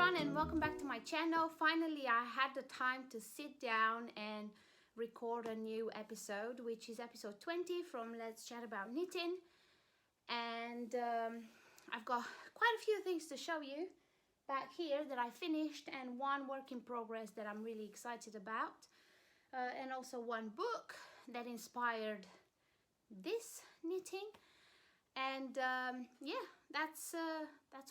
everyone, and welcome back to my channel. Finally, I had the time to sit down and record a new episode, which is episode 20 from Let's Chat About Knitting. And I've got quite a few things to show you back here that I finished, and one work in progress that I'm really excited about, and also one book that inspired this knitting. And yeah, that's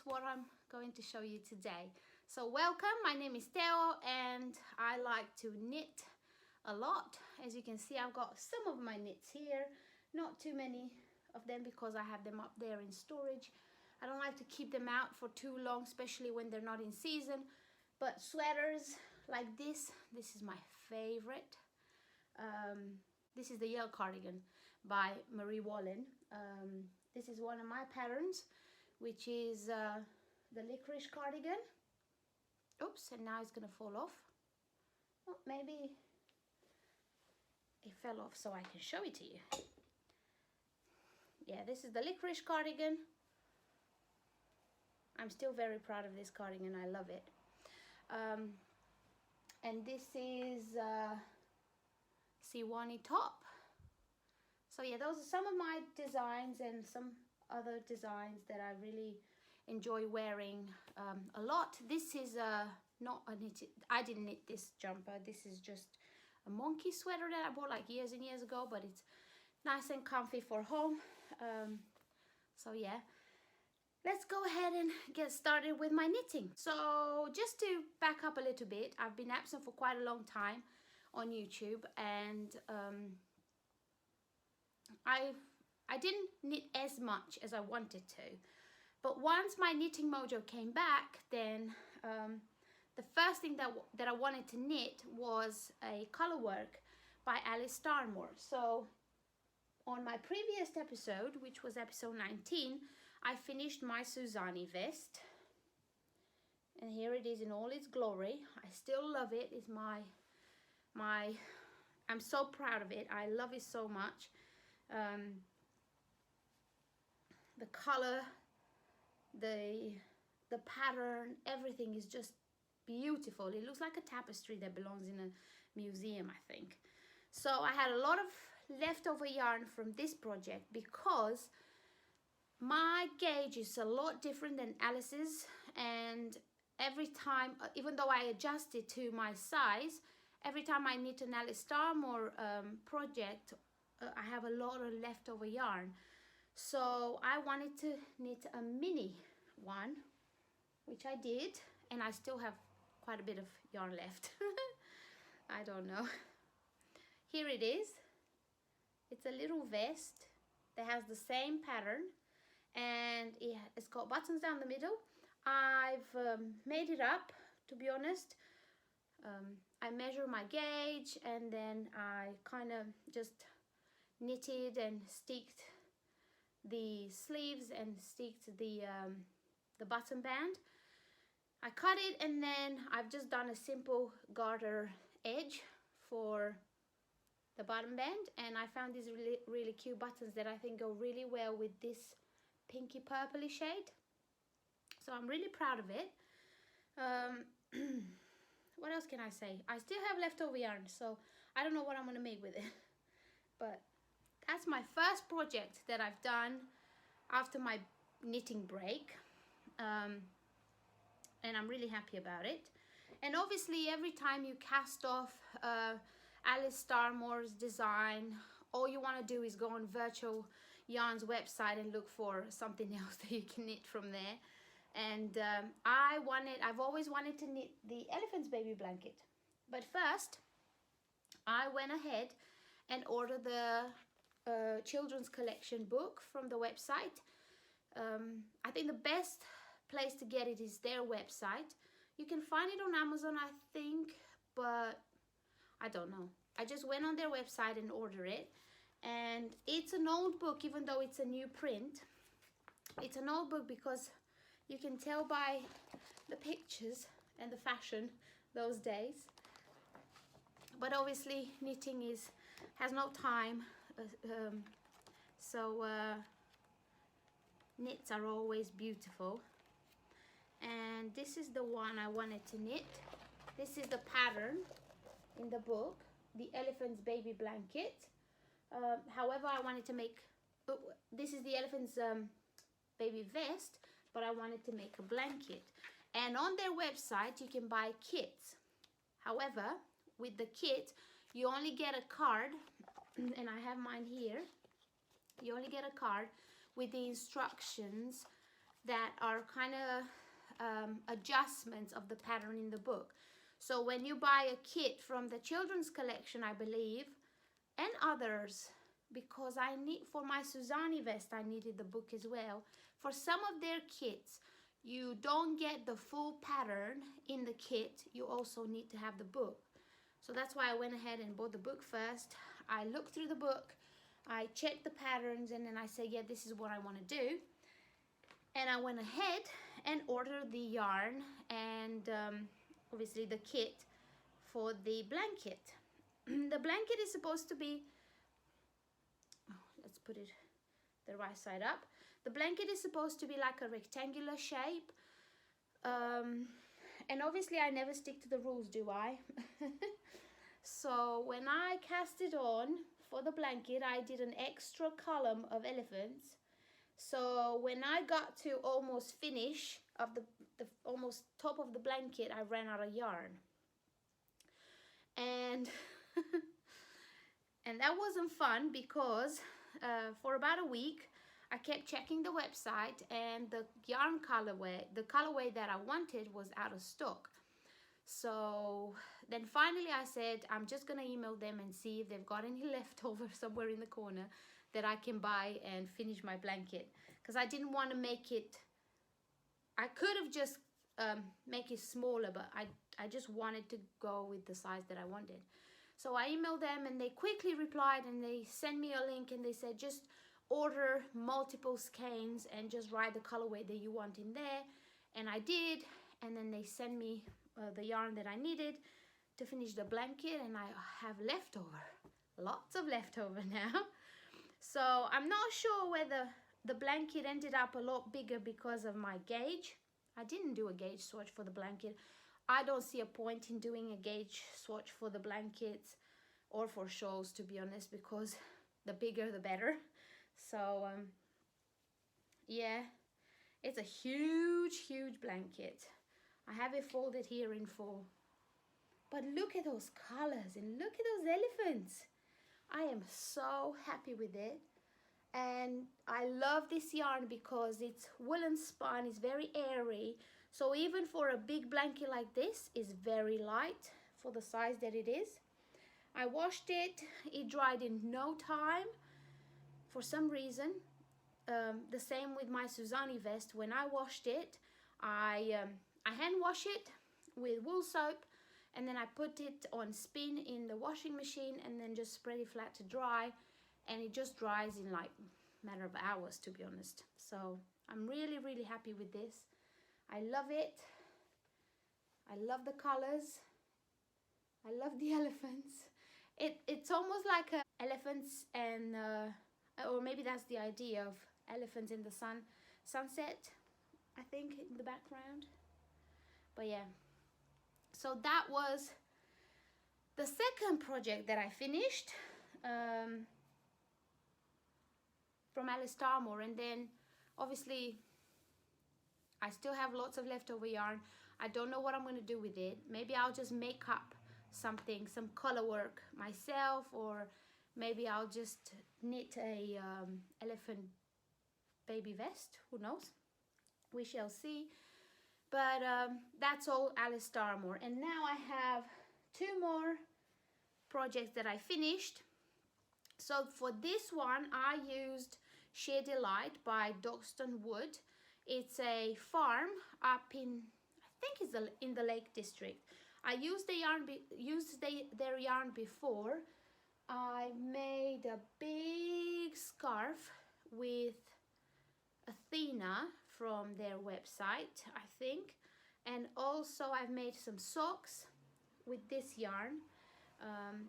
what I'm going to show you today. So welcome, my name is Teo and I like to knit a lot. As you can see, I've got some of my knits here, not too many of them because I have them up there in storage. I don't like to keep them out for too long, especially when they're not in season. But sweaters like this is my favorite. This is the Yale cardigan by Marie Wallen. This is one of my patterns, which is the licorice cardigan. Oops, and now it's gonna fall off. Oh, maybe it fell off so I can show it to you. Yeah, this is the licorice cardigan. I'm still very proud of this cardigan, I love it. And this is Siwani top. So yeah, those are some of my designs and some other designs that I really enjoy wearing a lot. This is not a knitted, I didn't knit this jumper. This is just a monkey sweater that I bought like years and years ago, but it's nice and comfy for home. So yeah, let's go ahead and get started with my knitting. So just to back up a little bit, I've been absent for quite a long time on YouTube, and I didn't knit as much as I wanted to, but once my knitting mojo came back, then the first thing that I wanted to knit was a Colorwork by Alice Starmore. So on my previous episode, which was episode 19, I finished my Suzani vest, and here it is in all its glory. I still love it. It's I'm so proud of it. I love it so much. The color, the pattern, everything is just beautiful. It looks like a tapestry that belongs in a museum, I think. So I had a lot of leftover yarn from this project because my gauge is a lot different than Alice's, and every time, even though I adjust it to my size, every time I knit an Alice Starmore project, I have a lot of leftover yarn. So I wanted to knit a mini one, which I did, and I still have quite a bit of yarn left. I don't know. Here it is. It's a little vest that has the same pattern, and it's got buttons down the middle. I've made it up, to be honest. I measure my gauge, and then I kind of just knitted and sticked the sleeves and sticked the button band. I cut it, and then I've just done a simple garter edge for the button band, and I found these really cute buttons that I think go really well with this pinky purpley shade. So I'm really proud of it. What else can I say? I still have leftover yarn, so I don't know what I'm gonna make with it. But that's my first project that I've done after my knitting break. And I'm really happy about it. And obviously every time you cast off Alice Starmore's design, all you want to do is go on Virtual Yarn's website and look for something else that you can knit from there. And I've always wanted to knit the elephant's baby blanket. But first, I went ahead and ordered the children's collection book from the website. I think the best place to get it is their website. You can find it on Amazon, I think, but I don't know. I just went on their website and ordered it. And it's an old book, even though it's a new print. It's an old book because you can tell by the pictures and the fashion those days. But obviously knitting has no time, so knits are always beautiful. and this is the one I wanted to knit. This is the pattern in the book, the elephant's baby blanket. However, I wanted to make, this is the elephant's baby vest, but I wanted to make a blanket. And on their website, you can buy kits. However, with the kit, you only get a card, and I have mine here. You only get a card with the instructions that are kind of adjustments of the pattern in the book. So when you buy a kit from the children's collection, I believe, and others, because I need, for my Suzanne vest, I needed the book as well. For some of their kits, you don't get the full pattern in the kit. You also need to have the book. So that's why I went ahead and bought the book first. I looked through the book, I checked the patterns, and then I said, yeah, this is what I want to do. And I went ahead and ordered the yarn and obviously the kit for the blanket. The blanket is supposed to be, let's put it the right side up. The blanket is supposed to be like a rectangular shape. And obviously I never stick to the rules, do I? So when I cast it on for the blanket, I did an extra column of elephants. So when I got to almost finish of the almost top of the blanket, I ran out of yarn. And and that wasn't fun, because for about a week I kept checking the website, and the yarn colorway, the colorway that I wanted, was out of stock. So then finally I said, I'm just gonna email them and see if they've got any leftover somewhere in the corner that I can buy and finish my blanket, because I didn't want to make it, I could have just make it smaller, but I just wanted to go with the size that I wanted. So I emailed them, and they quickly replied, and they sent me a link, and they said, just order multiple skeins and just write the colorway that you want in there. And I did, and then they sent me the yarn that I needed to finish the blanket, and I have leftover, lots of leftover now. So I'm not sure whether the blanket ended up a lot bigger because of my gauge. I didn't do a gauge swatch for the blanket. I don't see a point in doing a gauge swatch for the blankets or for shawls, to be honest, because the bigger the better. So yeah, it's a huge blanket. I have it folded here in 4. But look at those colors, and look at those elephants. I am so happy with it. And I love this yarn because it's woolen spun, it's very airy. So even for a big blanket like this, it's very light for the size that it is. I washed it, it dried in no time for some reason. The same with my Suzanne vest. When I washed it, I hand wash it with wool soap, and then I put it on spin in the washing machine, and then just spread it flat to dry, and it just dries in like a matter of hours, to be honest. So I'm really happy with this. I love it. I love the colors. I love the elephants. It's almost like elephants and or maybe that's the idea of elephants in the sunset, I think, in the background. But yeah, so that was the second project that I finished from Alice Starmore. And then obviously I still have lots of leftover yarn. I don't know what I'm going to do with it. Maybe I'll just make up something, some color work myself, or maybe I'll just knit a elephant baby vest. Who knows? We shall see. But that's all Alice Starmore. And now I have 2 more projects that I finished. So for this one, I used Sheer Delight by Doxton Wood. It's a farm up in, I think it's in the Lake District. I used the yarn, their yarn before. I made a big scarf with Athena from their website, I think. And also I've made some socks with this yarn.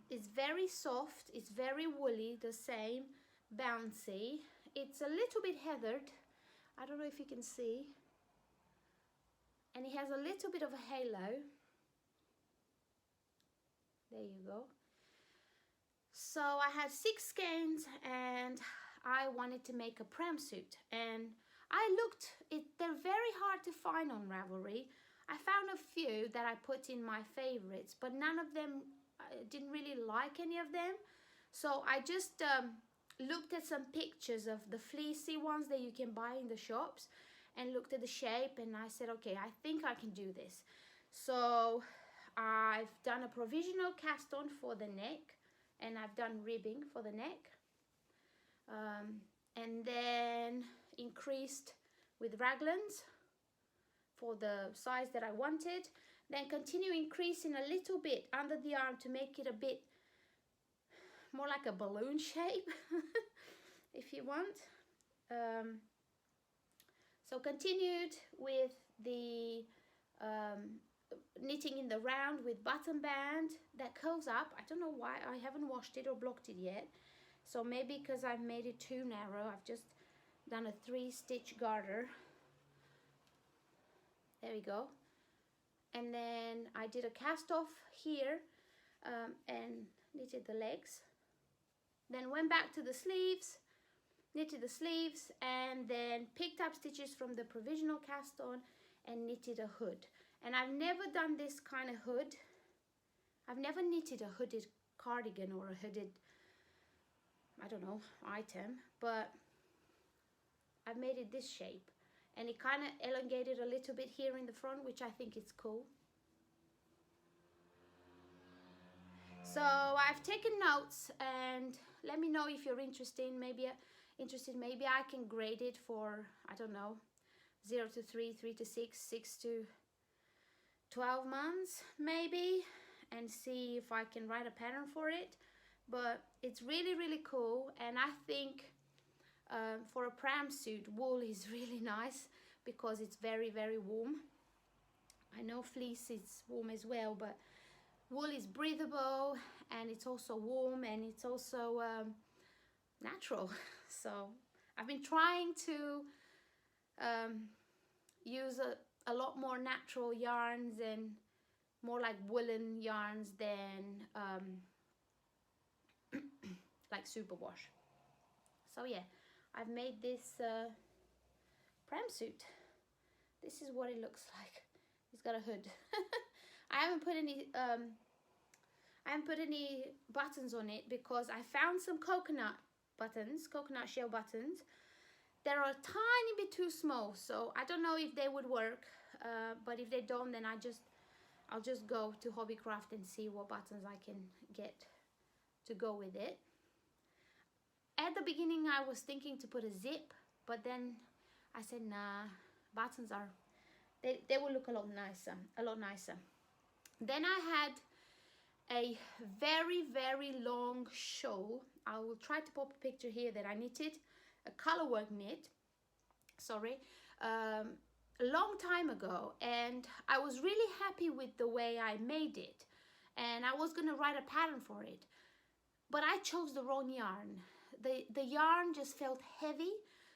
It's very soft, it's very woolly, the same, bouncy. It's a little bit heathered. I don't know if you can see. and it has a little bit of a halo. There you go. So I had 6 skeins and I wanted to make a pram suit, and I looked, they're very hard to find on Ravelry. I found a few that I put in my favorites, but none of them, I didn't really like any of them. So I just looked at some pictures of the fleecy ones that you can buy in the shops and looked at the shape, and I said, okay, I think I can do this. So I've done a provisional cast on for the neck, and I've done ribbing for the neck, and then increased with raglans for the size that I wanted, then continue increasing a little bit under the arm to make it a bit more like a balloon shape if you want. So continued with the knitting in the round with button band that curls up. I don't know why I haven't washed it or blocked it yet, so maybe because I've made it too narrow. I've just done a 3-stitch garter. There we go. And then I did a cast off here and knitted the legs, then went back to the sleeves, knitted the sleeves, and then picked up stitches from the provisional cast on and knitted a hood. And I've never done this kind of hood. I've never knitted a hooded cardigan or a hooded, I don't know, item, but I've made it this shape, and it kind of elongated a little bit here in the front, which I think is cool. So I've taken notes, and let me know if you're interested. Maybe I can grade it for, I don't know, 0 to 3, 3 to 6, 6 to 12 months maybe, and see if I can write a pattern for it. But it's really, really cool, and I think for a pram suit, wool is really nice because it's very, very warm. I know fleece is warm as well, but wool is breathable, and it's also warm, and it's also natural. So I've been trying to use a lot more natural yarns and more like woolen yarns than like superwash. So yeah, I've made this pram suit. This is what it looks like. It's got a hood. I haven't put any buttons on it because I found some coconut shell buttons. They're a tiny bit too small, so I don't know if they would work, but if they don't, then I'll just go to Hobbycraft and see what buttons I can get to go with it. At the beginning I was thinking to put a zip, but then I said nah, buttons are, they will look a lot nicer. Then I had a very, very long shawl. I will try to pop a picture here that I knitted, a Colorwork knit, a long time ago, and I was really happy with the way I made it, and I was gonna write a pattern for it, but I chose the wrong yarn. The yarn just felt heavy,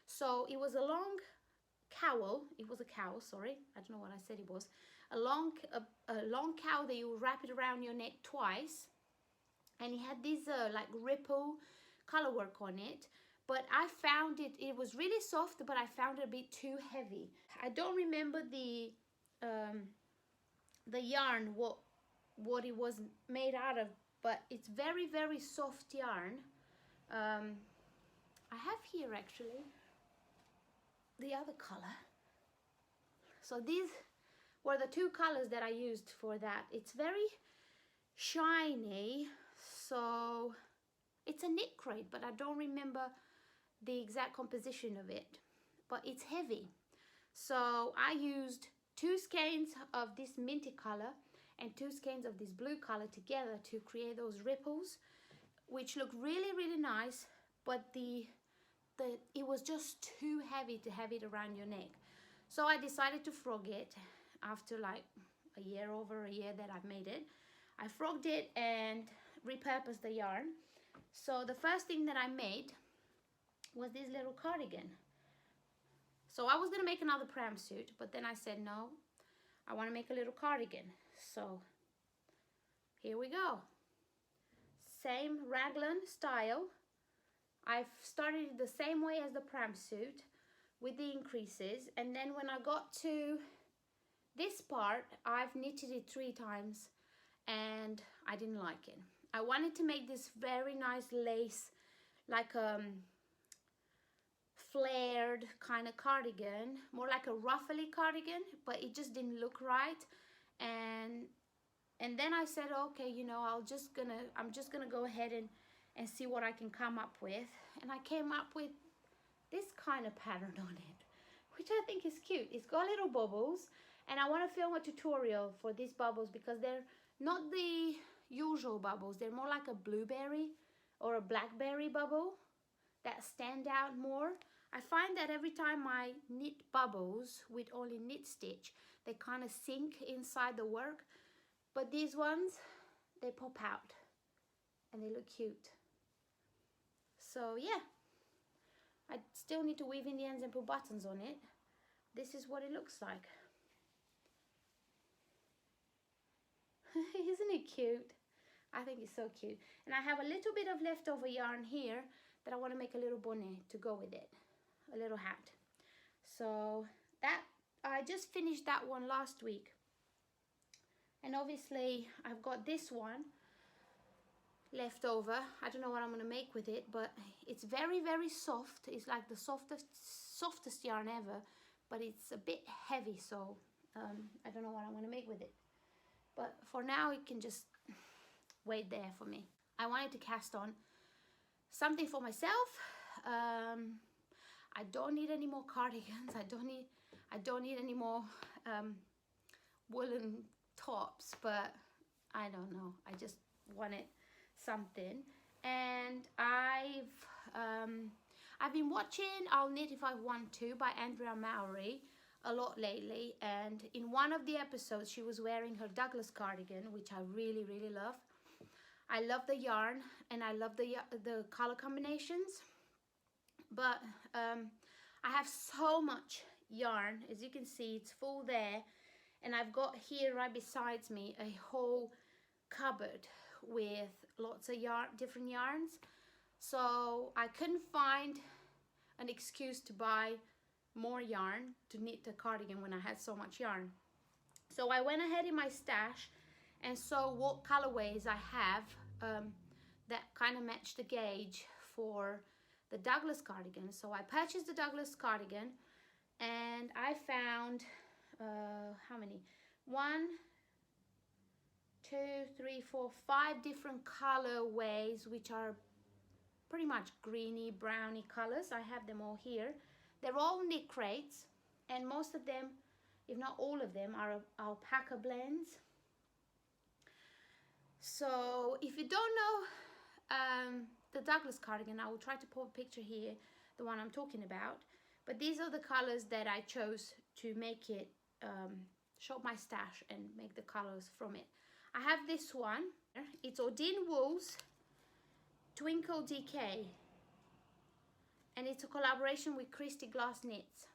so it was a long cowl. It was a cowl, sorry, I don't know what I said it was. A long cowl that you wrap it around your neck twice, and it had this like ripple colorwork on it, but I found it was really soft, but I found it a bit too heavy. I don't remember the yarn, what it was made out of, but it's very, very soft yarn. I have here actually the other color. So these were the 2 colors that I used for that. It's very shiny, so it's a KNITCRATE, but I don't remember the exact composition of it, but it's heavy. So I used 2 skeins of this minty color and 2 skeins of this blue color together to create those ripples, which look really, really nice, but it was just too heavy to have it around your neck. So I decided to frog it after like over a year that I've made it. I frogged it and repurposed the yarn. So the first thing that I made was this little cardigan. So I was gonna make another pram suit, but then I said no, I want to make a little cardigan. So here we go. Same raglan style. I've started it the same way as the pram suit with the increases, and then when I got to this part, I've knitted it 3 times and I didn't like it. I wanted to make this very nice lace, like flared kind of cardigan, more like a ruffly cardigan, but it just didn't look right. And then I said, okay, you know, I'm just gonna go ahead and see what I can come up with. And I came up with this kind of pattern on it, which I think is cute. It's got little bubbles, and I want to film a tutorial for these bubbles because they're not the usual bubbles. They're more like a blueberry or a blackberry bubble that stand out more. I find that every time I knit bubbles with only knit stitch, they kind of sink inside the work. But these ones, they pop out and they look cute. So yeah, I still need to weave in the ends and put buttons on it. This is what it looks like. Isn't it cute? I think it's so cute. And I have a little bit of leftover yarn here that I want to make a little bonnet to go with it, a little hat. So that, I just finished that one last week. And obviously I've got this one left over. I don't know what I'm going to make with it, but it's very, very soft. It's like the softest yarn ever, but it's a bit heavy, so I don't know what I'm going to make with it. But for now, it can just wait there for me. I wanted to cast on something for myself. I don't need any more cardigans. I don't need any more woolen tops, but I don't know. I just wanted something. And I've been watching I'll Knit If I Want To by Andrea Mowry a lot lately, and in one of the episodes she was wearing her Douglas cardigan, which I really, really love. I love the yarn and I love the color combinations, but I have so much yarn. As you can see, it's full there, and I've got here right besides me a whole cupboard with lots of different yarns. So I couldn't find an excuse to buy more yarn to knit the cardigan when I had so much yarn. So I went ahead in my stash and saw what colorways I have that kind of match the gauge for the Douglas cardigan. So I purchased the Douglas cardigan, and I found how many? 1, 2, 3, 4, 5 different colorways, which are pretty much greeny, browny colors. I have them all here. They're all KNITCRATEs, and most of them, if not all of them, are alpaca blends. So if you don't know the Douglas cardigan, I will try to put a picture here, the one I'm talking about. But these are the colors that I chose to make it, show my stash and make the colors from it. I have this one. It's Odin Wool's Twinkle DK, and it's a collaboration with Christy Glass Knits.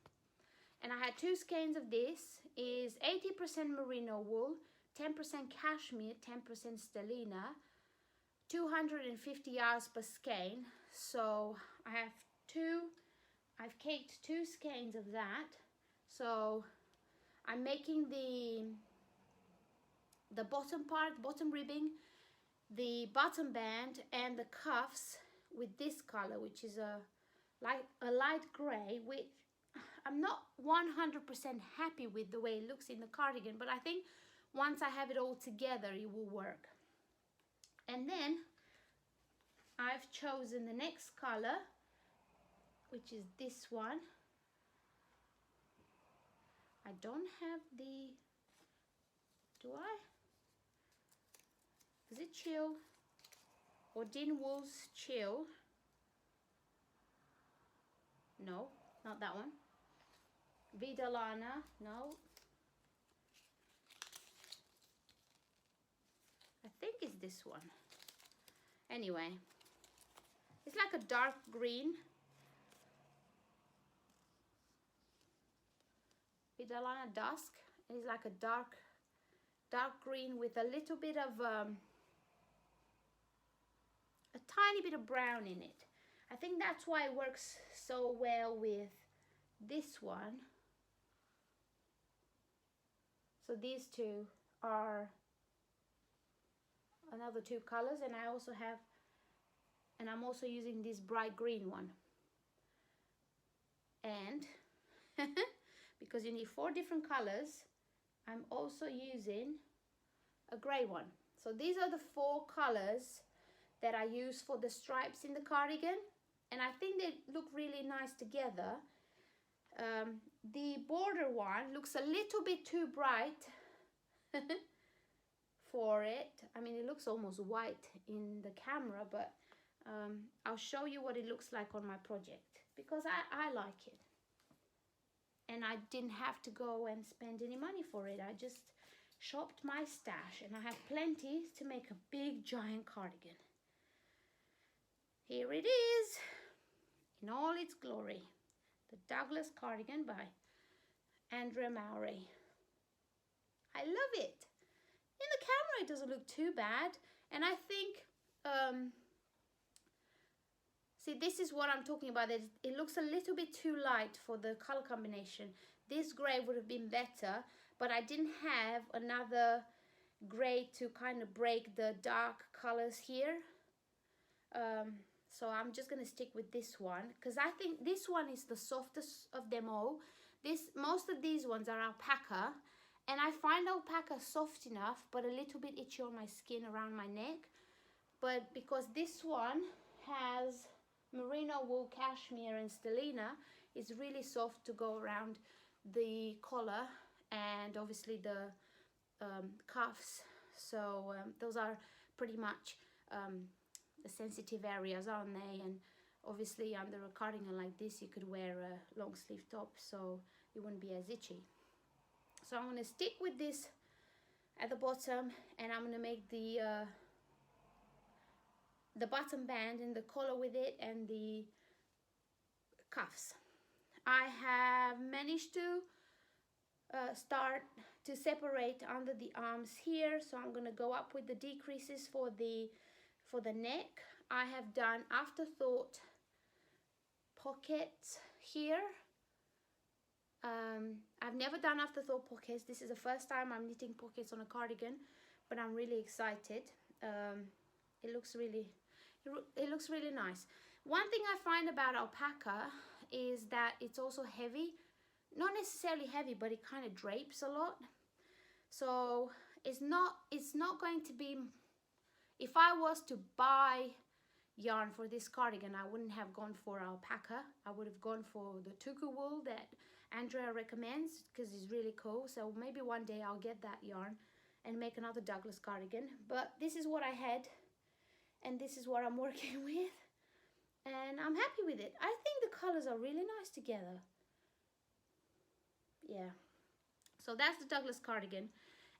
And I had 2 skeins of this. Is 80% merino wool, 10% cashmere, 10% stellina, 250 yards per skein. So I've caked 2 skeins of that. So I'm making the bottom part, bottom ribbing, the bottom band and the cuffs with this color, which is a light gray, which I'm not 100% happy with the way it looks in the cardigan, but I think once I have it all together, it will work. And then I've chosen the next color, which is this one. I don't have the, do I? Is it Chill? Odin Wool's Chill. No, not that one. Vidalana, no. I think it's this one. Anyway, it's like a dark green. Vidalana Dusk. It's like a dark green with a little bit of a tiny bit of brown in it. I think that's why it works so well with this one. So these two are another two colors, and I also have, and I'm also using this bright green one. And because you need 4 different colors, I'm also using a gray one. So these are the 4 colors that I use for the stripes in the cardigan, and I think they look really nice together. The border one looks a little bit too bright for it. I mean, it looks almost white in the camera, but I'll show you what it looks like on my project, because I like it. And I didn't have to go and spend any money for it. I just shopped my stash, and I have plenty to make a big giant cardigan. Here it is in all its glory. The Douglas cardigan by Andrea Mowry. I love it. In the camera it doesn't look too bad, and I think see, this is what I'm talking about. It looks a little bit too light for the color combination. This gray would have been better, but I didn't have another gray to kind of break the dark colors here. So I'm just gonna stick with this one, because I think this one is the softest of them all. Most of these ones are alpaca, and I find alpaca soft enough, but a little bit itchy on my skin around my neck. But because this one has merino wool, cashmere and stellina, it's really soft to go around the collar and obviously the cuffs. So those are pretty much the sensitive areas, aren't they? And obviously under a cardigan like this you could wear a long sleeve top, so it wouldn't be as itchy. So I'm going to stick with this at the bottom, and I'm going to make the button band and the collar with it and the cuffs. I have managed to start to separate under the arms here, so I'm going to go up with the decreases for the neck. I have done afterthought pockets here. I've never done afterthought pockets. This is the first time I'm knitting pockets on a cardigan, but I'm really excited. It looks really nice. One thing I find about alpaca is that it's also heavy. Not necessarily heavy, but it kind of drapes a lot. So it's not going to be, if I was to buy yarn for this cardigan, I wouldn't have gone for alpaca. I would have gone for the tuku wool that Andrea recommends, because it's really cool. So maybe one day I'll get that yarn and make another Douglas cardigan. But this is what I had, and this is what I'm working with, and I'm happy with it. I think the colors are really nice together. Yeah, so that's the Douglas cardigan,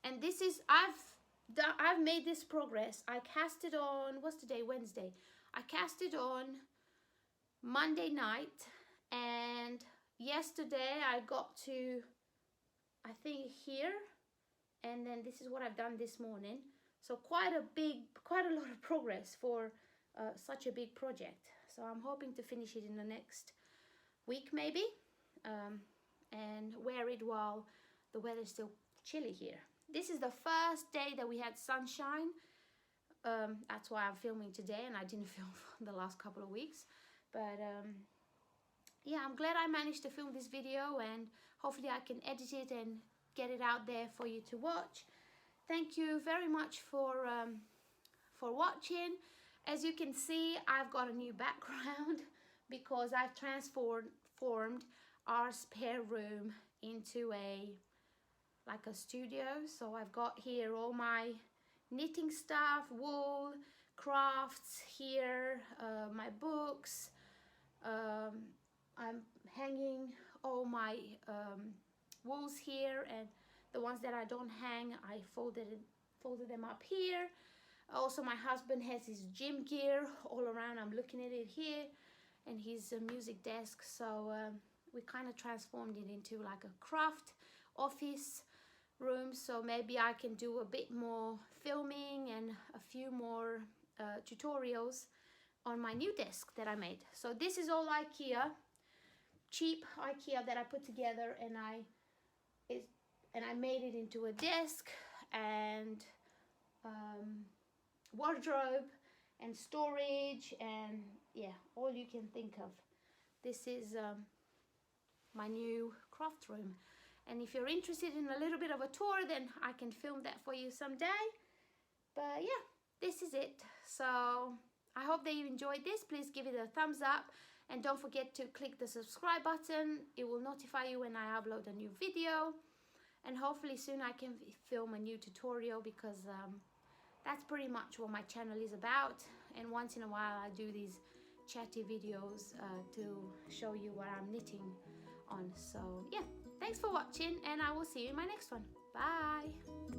and this is, I've made this progress. I cast it on, what's today, Wednesday. I cast it on Monday night, and yesterday I got to, I think, here, and then this is what I've done this morning. So quite a lot of progress for such a big project. So I'm hoping to finish it in the next week maybe, and wear it while the weather's still chilly here. This is the first day that we had sunshine. That's why I'm filming today, and I didn't film for the last couple of weeks. But yeah, I'm glad I managed to film this video, and hopefully I can edit it and get it out there for you to watch. Thank you very much for watching. As you can see, I've got a new background because I've transformed our spare room into like a studio. So I've got here all my knitting stuff, wool, crafts here, my books. I'm hanging all my wools here, and the ones that I don't hang, I folded them up here. Also, my husband has his gym gear all around. I'm looking at it here, and his music desk. So we kind of transformed it into like a craft office. rooms, so maybe I can do a bit more filming and a few more tutorials on my new desk that I made. So this is all IKEA, cheap IKEA that I put together, and I made it into a desk and wardrobe and storage, and yeah, all you can think of. This is my new craft room, and if you're interested in a little bit of a tour, then I can film that for you someday. But yeah, this is it. So I hope that you enjoyed this. Please give it a thumbs up, and don't forget to click the subscribe button. It will notify you when I upload a new video, and hopefully soon I can film a new tutorial, because that's pretty much what my channel is about. And once in a while I do these chatty videos to show you what I'm knitting on. So yeah, thanks for watching, and I will see you in my next one. Bye.